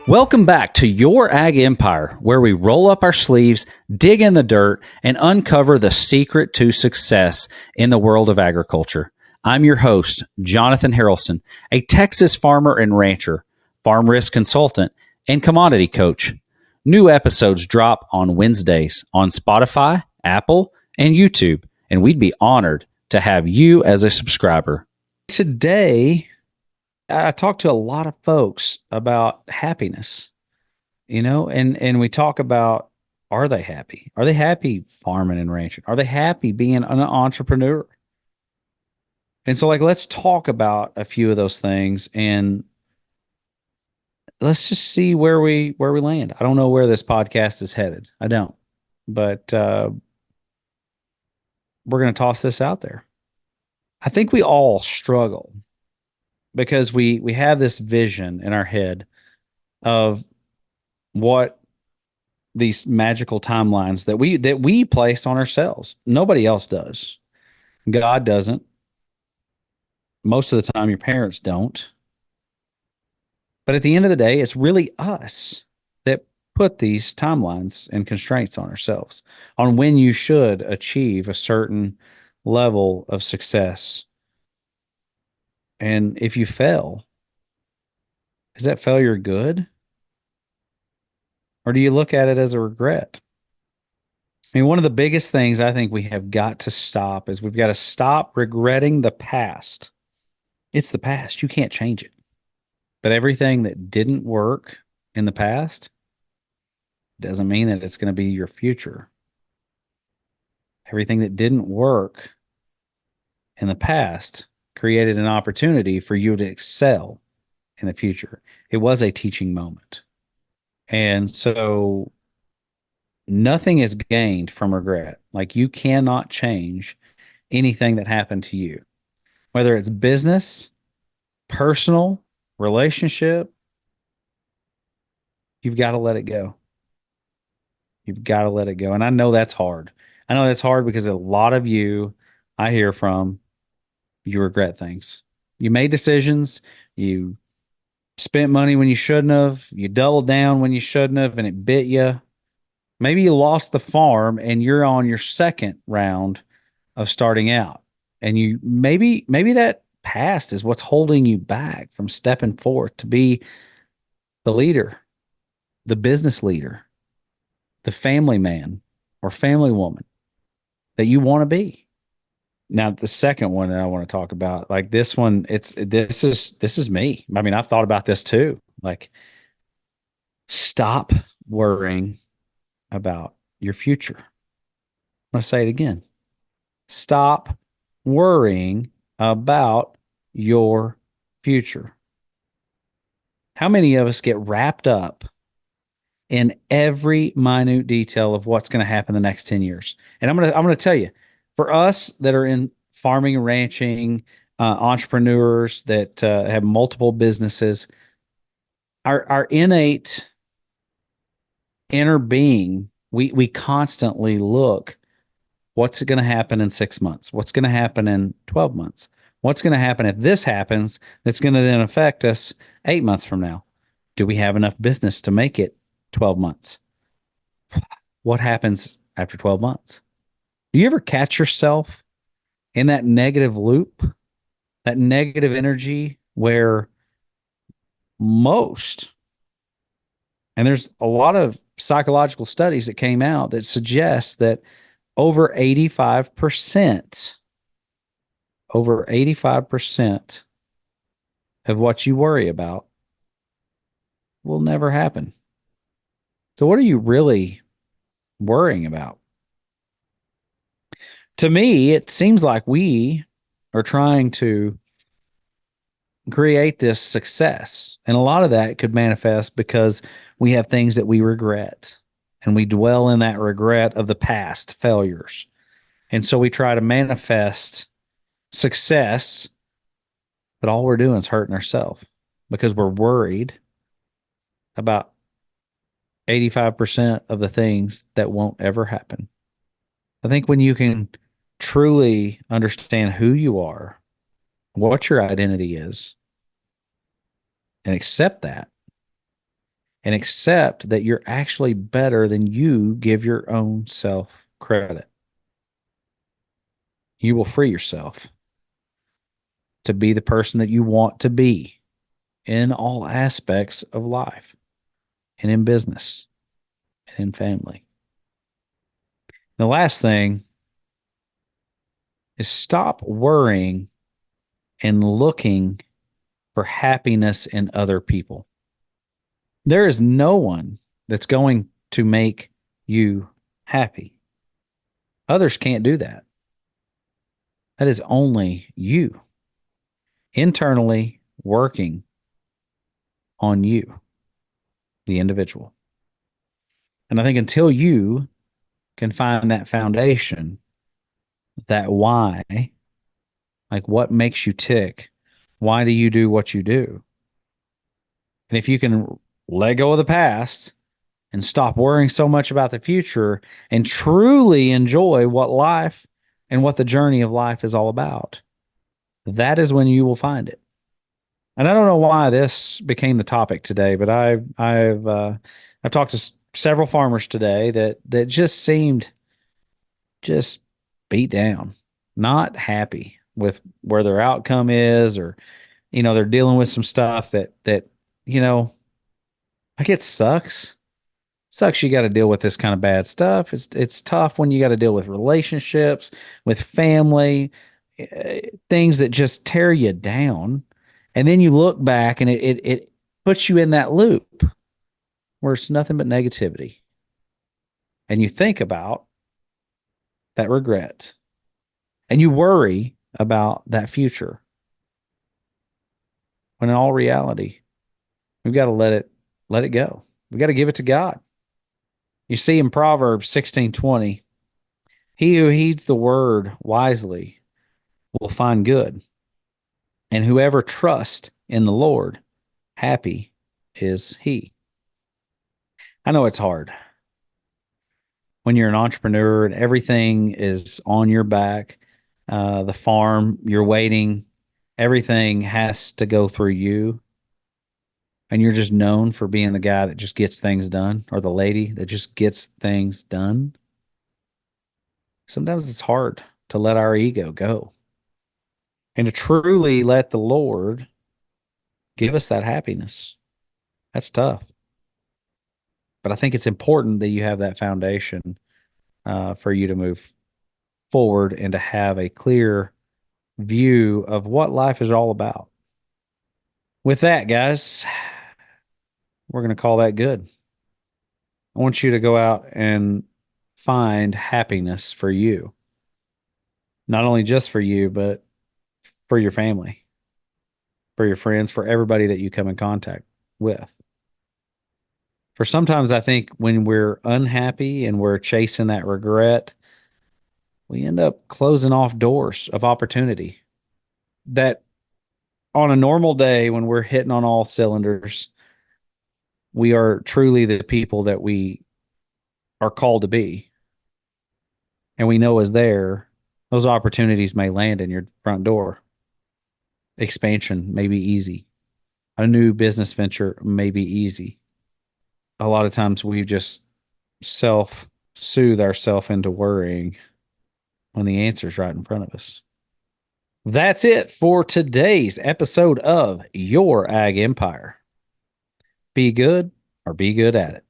Welcome back to Your Ag Empire, where we roll up our sleeves, dig in the dirt, and uncover the secret to success in the world of agriculture. I'm your host, Jonathon Haralson, a Texas farmer and rancher, farm risk consultant, and commodity coach. New episodes drop on Wednesdays on Spotify, Apple, and YouTube, and we'd be honored to have you as a subscriber. Today, I talk to a lot of folks about happiness, and we talk about, are they happy? Are they happy farming and ranching? Are they happy being an entrepreneur? And so, let's talk about a few of those things and let's just see where we land. I don't know where this podcast is headed. I don't, but we're going to toss this out there. I think we all struggle because we have this vision in our head of what these magical timelines that we place on ourselves. Nobody else does. God doesn't. Most of the time, your parents don't. But at the end of the day, it's really us that put these timelines and constraints on ourselves on when you should achieve a certain level of success. And if you fail, is that failure good? Or do you look at it as a regret? I mean, one of the biggest things I think we have got to stop is we've got to stop regretting the past. It's the past. You can't change it. But everything that didn't work in the past doesn't mean that it's going to be your future. Everything that didn't work in the past created an opportunity for you to excel in the future. It was a teaching moment. And so nothing is gained from regret. Like, you cannot change anything that happened to you, whether it's business, personal, relationship. You've got to let it go. You've got to let it go. And I know that's hard. I know that's hard because a lot of you I hear from, you regret things. You made decisions. You spent money when you shouldn't have. You doubled down when you shouldn't have, and it bit you. Maybe you lost the farm and you're on your second round of starting out. And you maybe that past is what's holding you back from stepping forth to be the leader, the business leader, the family man or family woman that you want to be. Now, the second one that I want to talk about, like this one, this is me. I mean, I've thought about this too. Like, stop worrying about your future. I'm going to say it again. Stop worrying about your future. How many of us get wrapped up in every minute detail of what's going to happen the next 10 years? And I'm going to tell you, for us that are in farming and ranching, entrepreneurs that have multiple businesses, our innate inner being, we constantly look, what's going to happen in 6 months? What's going to happen in 12 months? What's going to happen if this happens that's going to then affect us 8 months from now? Do we have enough business to make it 12 months? What happens after 12 months? Do you ever catch yourself in that negative loop, that negative energy where and there's a lot of psychological studies that came out that suggest that over 85% of what you worry about will never happen. So what are you really worrying about? To me, it seems like we are trying to create this success. And a lot of that could manifest because we have things that we regret and we dwell in that regret of the past failures. And so we try to manifest success, but all we're doing is hurting ourselves because we're worried about 85% of the things that won't ever happen. I think when you can truly understand who you are, what your identity is, and accept that, and accept that you're actually better than you give your own self credit. You will free yourself to be the person that you want to be in all aspects of life and in business and in family. The last thing is stop worrying and looking for happiness in other people. There is no one that's going to make you happy. Others can't do that. That is only you internally working on you, the individual. And I think until you can find that foundation, that why, like what makes you tick, why do you do what you do? And if you can let go of the past and stop worrying so much about the future and truly enjoy what life and what the journey of life is all about, that is when you will find it. And I don't know why this became the topic today, but I've talked to several farmers today that just seemed just beat down, not happy with where their outcome is, or they're dealing with some stuff that you know like it sucks. Sucks you got to deal with this kind of bad stuff. It's tough when you got to deal with relationships, with family, things that just tear you down. And then you look back and it puts you in that loop where it's nothing but negativity. And you think about that regret and you worry about that future. When in all reality, we've got to let it go. We got to give it to God. You see in Proverbs 16:20, he who heeds the word wisely will find good, and whoever trusts in the Lord, happy is he. I know it's hard when you're an entrepreneur and everything is on your back. The farm, you're waiting, everything has to go through you. And you're just known for being the guy that just gets things done, or the lady that just gets things done. Sometimes it's hard to let our ego go and to truly let the Lord give us that happiness. That's tough. But I think it's important that you have that foundation for you to move forward and to have a clear view of what life is all about. With that, guys, we're going to call that good. I want you to go out and find happiness for you, not only just for you, but for your family, for your friends, for everybody that you come in contact with. For sometimes I think when we're unhappy and we're chasing that regret, we end up closing off doors of opportunity that on a normal day when we're hitting on all cylinders, we are truly the people that we are called to be. And we know is there, those opportunities may land in your front door. Expansion may be easy. A new business venture may be easy. A lot of times we just self soothe ourselves into worrying when the answer's right in front of us. That's it for today's episode of Your Ag Empire. Be good or be good at it.